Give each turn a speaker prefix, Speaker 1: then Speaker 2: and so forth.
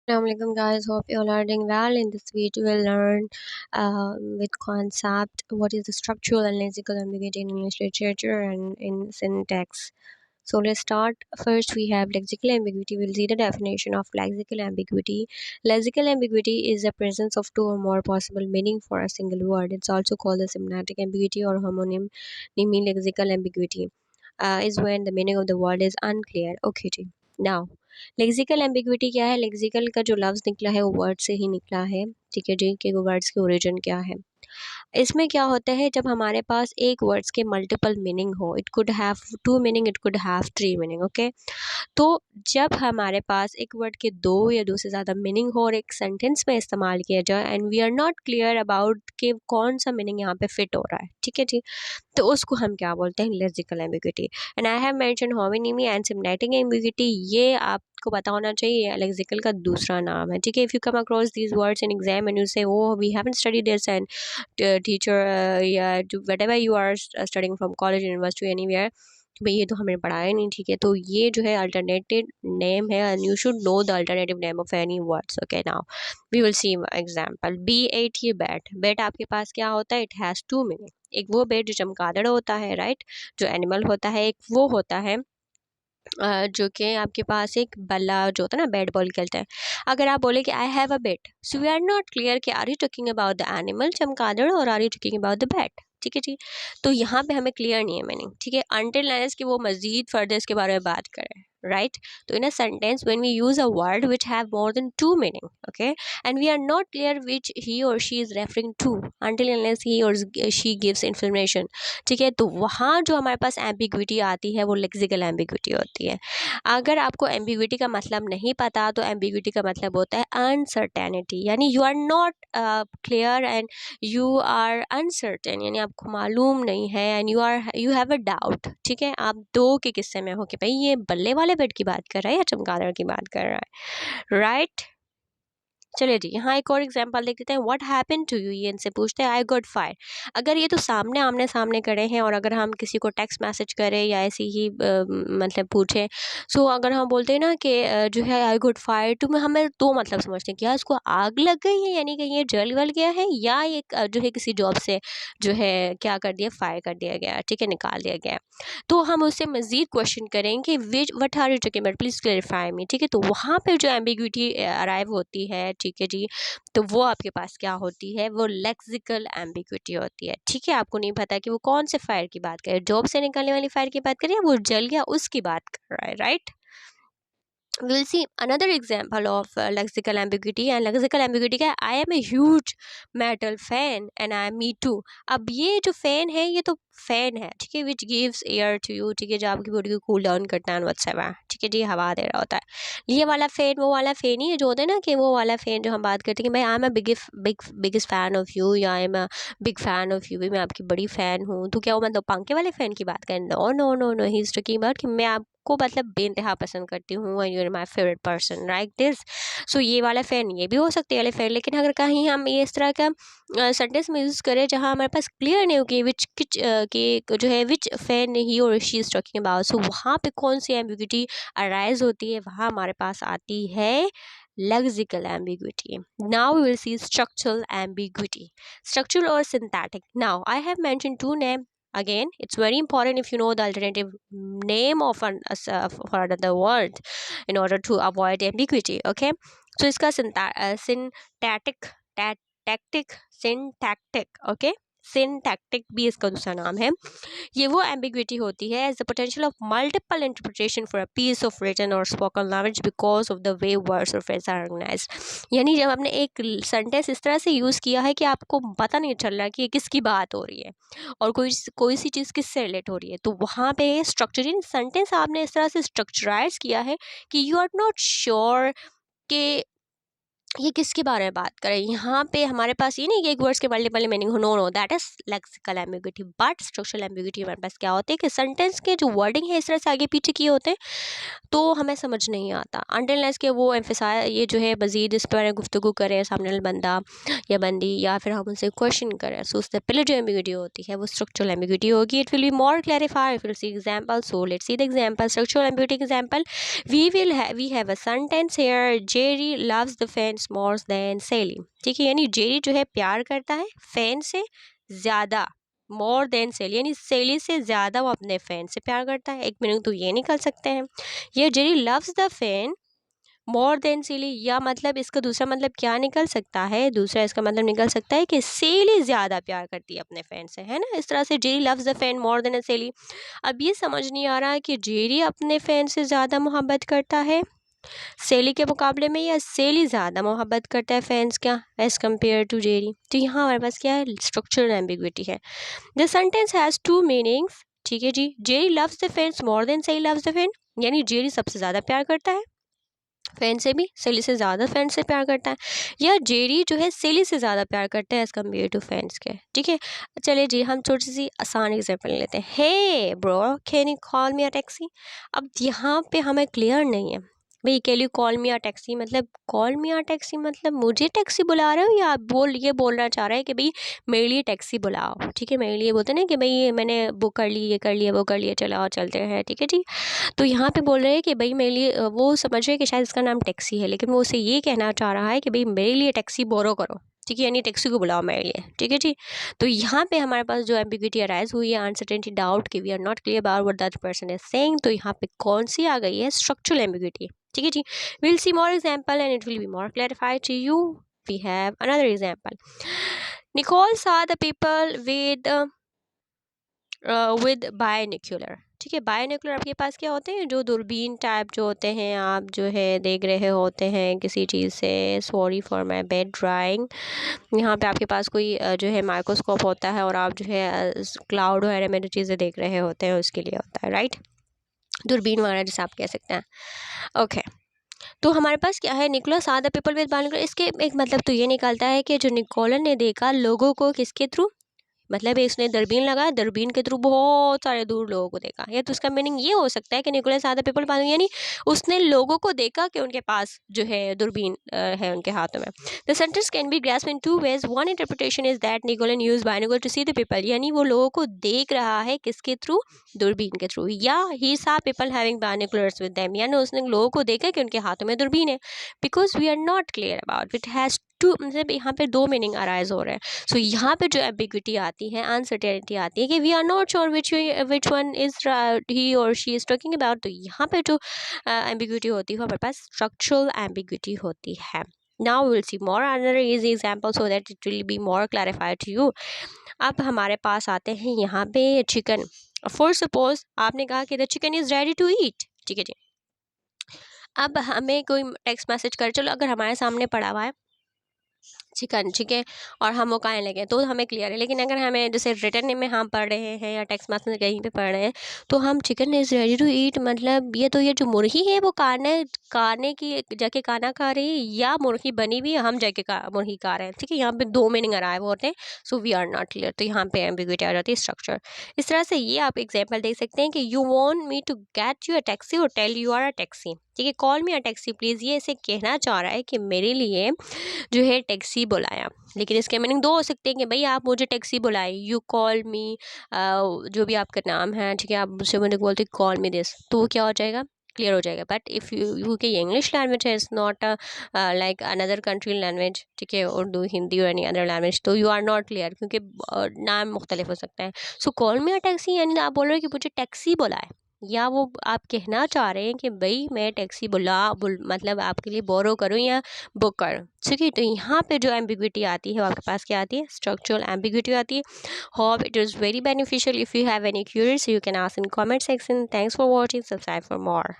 Speaker 1: Assalamualaikum guys, hope you all are doing well. In this video, we'll learn with concept what is the structural and lexical ambiguity in English literature and in syntax. So let's start. First, we have lexical ambiguity. We'll see the definition of lexical ambiguity. Lexical ambiguity is the presence of two or more possible meaning for a single word. It's also called the semantic ambiguity or homonym lexical ambiguity. Is when the meaning of the word is unclear. Okay, जी. Now, lexical ambiguity क्या है? Lexical का जो लफ्ज़ निकला है वो word से ही निकला है, ठीक है जी, कि वो वर्ड्स की ओरिजिन क्या है। इसमें क्या होता है जब हमारे पास एक वर्ड्स के मल्टीपल मीनिंग हो, it could have two meaning, it could have three meaning, okay. तो जब हमारे पास एक वर्ड के दो या दो से ज़्यादा मीनिंग हो और एक सेंटेंस में इस्तेमाल किया जाए and we are not clear about कि कौन सा मीनिंग यहाँ पे फिट हो रहा है, ठीक है जी, तो उसको हम क्या बोलते हैं? Lexical ambiguity. And I have mention homonymy and semantic ambiguity, ये आपको पता होना चाहिए, लेक्सिकल का दूसरा नाम है, ठीक है। If you come across these words in exam and you say oh we haven't studied this and teacher या whatever you are studying from college university anywhere, भाई ये तो हमें पढ़ाया नहीं, ठीक है, तो ये जो है अल्टरनेटिव नेम है and you should know the alternative name of any words, okay. Now we will see example. B8, ये बैट। बैट आपके पास क्या होता है? It has two meaning. एक वो बैट जो चमगादड़ होता है, राइट, जो एनिमल होता है। एक वो होता है जो कि आपके पास एक बल्ला जो होता है ना, बैट बॉल खेलते हैं। अगर आप बोले कि I have a bat, so we are not clear कि are you talking about the animal चमगादड़ or are you talking about the bat, ठीक है जी। तो यहाँ पे हमें क्लियर नहीं है मीनिंग, ठीक है, अनटिल अनलेस कि वो मजीद फर्दर इसके बारे में बात करें, राइट। तो in a sentence when we use a word which have more than two meaning, okay, and we are not clear which he और she is referring to until unless he और she gives information, ठीक है, तो वहाँ जो हमारे पास ambiguity आती है वो लेक्सिकल एम्बिग्विटी होती है। अगर आपको एम्बिग्विटी का मतलब नहीं पता तो एम्बिग्विटी का मतलब होता है अनसर्टेनिटी, यानी you are not clear and you are uncertain, यानी आपको मालूम नहीं है and you have a doubt, ठीक है, आप दो के किस्से में हो कि भाई ये बल्ले वाले बेड की बात कर रहा है या चमगादड़ की बात कर रहा है, राइट। चलिए जी, यहाँ एक और एग्जांपल देख लेते हैं। व्हाट हैपेंड टू यू, ये इनसे पूछते हैं। I got fire. अगर ये तो सामने आमने सामने खड़े हैं और अगर हम किसी को टेक्स्ट मैसेज करें या ऐसे ही मतलब पूछें, सो अगर हम बोलते हैं ना कि जो है आई गॉट फायर, तो हमें दो मतलब समझते हैं, क्या इसको आग लग गई है, यानी कि ये जल वल गया है, या एक जो है किसी जॉब से जो है क्या कर दिया, फायर कर दिया गया, ठीक है, निकाल दिया गया। तो हम उससे मज़ीद क्वेश्चन करेंगे which what are you talking about, please clarify me, ठीक है। तो वहाँ पे जो एम्बिग्विटी अराइव होती है, ठीक है जी, तो वो आपके पास क्या होती है? वो लेक्सिकल एम्बिग्विटी होती है, ठीक है। आपको नहीं पता कि वो कौन से फायर की बात कर रहे हैं, जॉब से निकलने वाली फायर की बात कर रही है, वो जल गया उसकी बात कर रहा है, right. we'll see another example of lexical ambiguity, and lexical ambiguity का I am a huge metal fan and I am me too। अब ये जो फैन है ये तो फैन है, ठीक है, which gives air to you, ठीक है, जो आपकी बॉडी को कूल डाउन करता है व्हाट्सएवर, ठीक है जी, हवा दे रहा होता है। ये वाला फैन वो वाला फैन ही है जो होता है ना, कि वो वाला फैन जो हम बात करते हैं कि भाई I am a biggest fan of you, या I am a big fan of you, मैं आपकी बड़ी फैन हूँ, तो क्या वो मतलब पंखे वाले फैन की बात करें? No no no no, he is talking about कि मैं को मतलब बेइंतहा पसंद करती हूँ and you are my favourite person, right this. So ये वाला फ़ैन, ये भी हो सकती है वाले फ़ैन, लेकिन अगर कहीं हम ये इस तरह का सेंटेंस में यूज़ करें जहाँ हमारे पास क्लियर नहीं हो कि विच किच कि जो है विच फ़ैन ही और शी इज़ टॉकिंग अबाउट, सो वहाँ पे कौन सी एम्बिग्विटी अराइज होती है? वहाँ हमारे पास आती है lexical ambiguity। Now we will see structural ambiguity, structural or synthetic। Now I have mentioned two names. Again, it's very important if you know the alternative name of for another word in order to avoid ambiguity, okay। So इसका syntactic, tactic, syntactic, okay, syntactic भी इसका दूसरा नाम है। ये वो ambiguity होती है as the potential of multiple interpretation for a piece of written or spoken language because of the way words or phrase are organised. यानी जब हमने एक सेंटेंस इस तरह से यूज़ किया है कि आपको पता नहीं चल रहा कि ये किसकी बात हो रही है और कोई सी चीज़ किससे रिलेट हो रही है, तो वहाँ पे स्ट्रक्चरिंग सेंटेंस आपने इस तरह से स्ट्रक्चराइज किया है कि यू आर नॉट श्योर कि ये किसके बारे में बात करें, यहाँ पे हमारे पास ये नहीं कि एक वर्ड्स के मल्टीपल मीनिंग हो, no no, that is lexical ambiguity. But structural ambiguity हमारे पास क्या होते हैं कि सेंटेंस के जो वर्डिंग है इस तरह से आगे पीछे किए होते हैं तो हमें समझ नहीं आता, अनटिल अनलेस के वो एम्फेसाइज ये जो है मज़ीद इस पर गुफ्तगू करें सामने वाला बंदा या बंदी, या फिर हम उनसे क्वेश्चन करें। सो उससे पहले जो एम्बिग्यूटी होती है वो स्ट्रक्चरल एम्बिग्यूटी होगी। It will be more clarified if will see example. So let's see the example, structural ambiguity example. we have a sentence here, Jerry loves the fans more than Sally। ठीक है, यानी Jerry जो है प्यार करता है fan से ज़्यादा, मोर देन सेली यानी सेली से ज़्यादा वो अपने फ़ैन से प्यार करता है। एक मीनिंग तो ये निकल सकते हैं, ये Jerry loves the fan more than सेली, या मतलब इसका दूसरा मतलब क्या निकल सकता है, दूसरा इसका मतलब निकल सकता है कि सेली ज़्यादा प्यार करती है अपने फ़ैन से, है ना। इस तरह से Jerry loves the fan more than सेली। अब ये समझ नहीं आ रहा है कि जेरी अपने फ़ैन से ज़्यादा मोहब्बत करता है सेली के मुकाबले में, या सेली ज़्यादा मोहब्बत करता है फैंस क्या एज़ कम्पेयर टू जेरी। तो यहाँ हमारे पास क्या है, स्ट्रक्चरल एम्बिग्विटी है। The sentence has two meanings. ठीक है जी, Jerry loves the fans more than Sally loves the fan, यानी जेरी सबसे ज़्यादा प्यार करता है फैन से भी, सेली से ज़्यादा फैन से प्यार करता है, या जेरी जो है सेली से ज़्यादा प्यार करता है एज़ कम्पेयर टू फैंस के। ठीक है, चलिए जी हम छोटी सी आसान एग्जांपल लेते हैं। Hey bro can you call me a taxi. अब यहाँ पे हमें क्लियर नहीं है भाई, can you call me a taxi मतलब, कॉल मी अ टैक्सी मतलब मुझे टैक्सी बुला रहे हो, या आप ये बोलना चाह रहे हैं कि भाई मेरे लिए टैक्सी बुलाओ। ठीक है, मेरे लिए बोलते हैं ना कि भाई मैंने बुक कर ली, ये कर लिया वो कर लिया, चलो चलते हैं। ठीक है जी, तो यहाँ पे बोल रहे हैं कि भाई मेरे लिए वो समझ रहे हैं कि शायद इसका नाम टैक्सी है, लेकिन वो उसे ये कहना चाह रहा है कि भाई मेरे लिए टैक्सी बोरो करो। ठीक है, यानी टैक्सी को बुलाओ मेरे लिए। ठीक है जी, तो यहाँ पे हमारे पास जो एम्बिग्यूटी अराइज हुई है, अनसर्टेनिटी, डाउट कि we are not clear about what that person is saying, तो यहाँ पे कौन सी आ गई है, स्ट्रक्चरल एम्बिग्यूटी। ठीक है जी, will see more example and it will be more clarified to you. We have another example, Nicole saw the people with binocular. ठीक है, बायनिकुलर आपके पास क्या होते हैं, जो दूरबीन टाइप जो होते हैं, आप जो है देख रहे होते हैं किसी चीज़ से। Sorry for my bad drawing. यहाँ पे आपके पास कोई जो है माइक्रोस्कोप होता है और आप जो है क्लाउड वगैरह में जो चीज़ें देख रहे होते हैं उसके लिए होता है, राइट, दूरबीन वगैरह जैसे आप कह सकते हैं। ओके, तो हमारे पास क्या है, Nicholas saw the people with binocular. इसके एक मतलब तो ये निकलता है कि जो निकोलन ने देखा लोगों को किसके थ्रू, मतलब इसने दूरबीन लगाया, दूरबीन के थ्रू बहुत सारे दूर लोगों को देखा। या तो उसका मीनिंग ये हो सकता है कि निकोलस saw the people पानी, यानी उसने लोगों को देखा कि उनके पास जो है दूरबीन है उनके हाथों में। The sentence can be grasped in two ways। One interpretation is that Nicole use binocular to see the people, यानी वो लोगों को देख रहा है किसके थ्रू, दूरबीन के थ्रू, या ही saw people having binoculars with them, यानी उसने लोगों को देखा कि उनके हाथों में दूरबीन है। Because we are not clear about it has two, मतलब यहाँ पे दो मीनिंग अराइज हो रहे हैं। सो यहाँ पे जो एम्बिग्विटी आती है, अनसर्टेनिटी आती है कि we are not sure which one is he और शी इज टॉकिंग अबाउट। तो यहाँ पे जो एम्बिग्विटी होती है हमारे पास स्ट्रक्चरल एम्बिग्विटी होती है। Now we will see more another easy example so that it will be more clarified to you। अब हमारे पास आते हैं यहाँ पे चिकन। फॉर सपोज आपने कहा कि the chicken is ready to eat. ठीक है जी, अब हमें कोई टेक्स्ट मैसेज कर, चलो अगर हमारे सामने पड़ा हुआ है चिकन, ठीक है, और हम वो खाने लगे तो हमें क्लियर है। लेकिन अगर हमें जैसे रिटर्न में हम पढ़ रहे हैं या टेक्स्ट मैसेज कहीं पे पढ़ रहे हैं तो हम chicken is ready to eat मतलब ये जो मुर्गी है वो खाने की जाके खाना खा रही है, या मुर्गी बनी हुई है हम जाके मुर्गी खा रहे हैं। ठीक है, यहाँ पे दो मीनिंग अराइव होते हैं। So we are not clear, तो यहाँ पे एम्बिग्विटी आ जाती है स्ट्रक्चर। इस तरह से ये आप एग्जाम्पल देख सकते हैं कि you want me to get you a taxi or tell you are a taxi. ठीक है, call me a taxi please, ये इसे कहना चाह रहा है कि मेरे लिए जो है टैक्सी बुलाया। लेकिन इसके मीनिंग दो हो सकते हैं कि भाई आप मुझे टैक्सी बुलाए, यू कॉल मी, जो भी आपका नाम है, ठीक है, आप मुझसे मुझे बोलते कॉल मी दिस, तो वो क्या हो जाएगा, क्लियर हो जाएगा। बट इफ़ यू के इंग्लिश लैंग्वेज है, is not like another country language, ठीक है, उर्दू, हिंदी और एनी अदर लैंग्वेज, तो यू आर नॉट क्लियर क्योंकि नाम मुख्तलिफ हो सकता है। सो कॉल मी अ टैक्सी यानी आप बोल रहे हो कि मुझे टैक्सी बुलाए, या वो आप कहना चाह रहे हैं कि भाई मैं टैक्सी मतलब आपके लिए बोरो करूँ या बुक करूँ। ठीक है, तो यहाँ पे जो एम्बिग्विटी आती है वो आपके पास क्या आती है, स्ट्रक्चरल एम्बिग्विटी आती है। Hope it is very beneficial. If you have any curies you can ask in comment section. Thanks for watching, subscribe for more.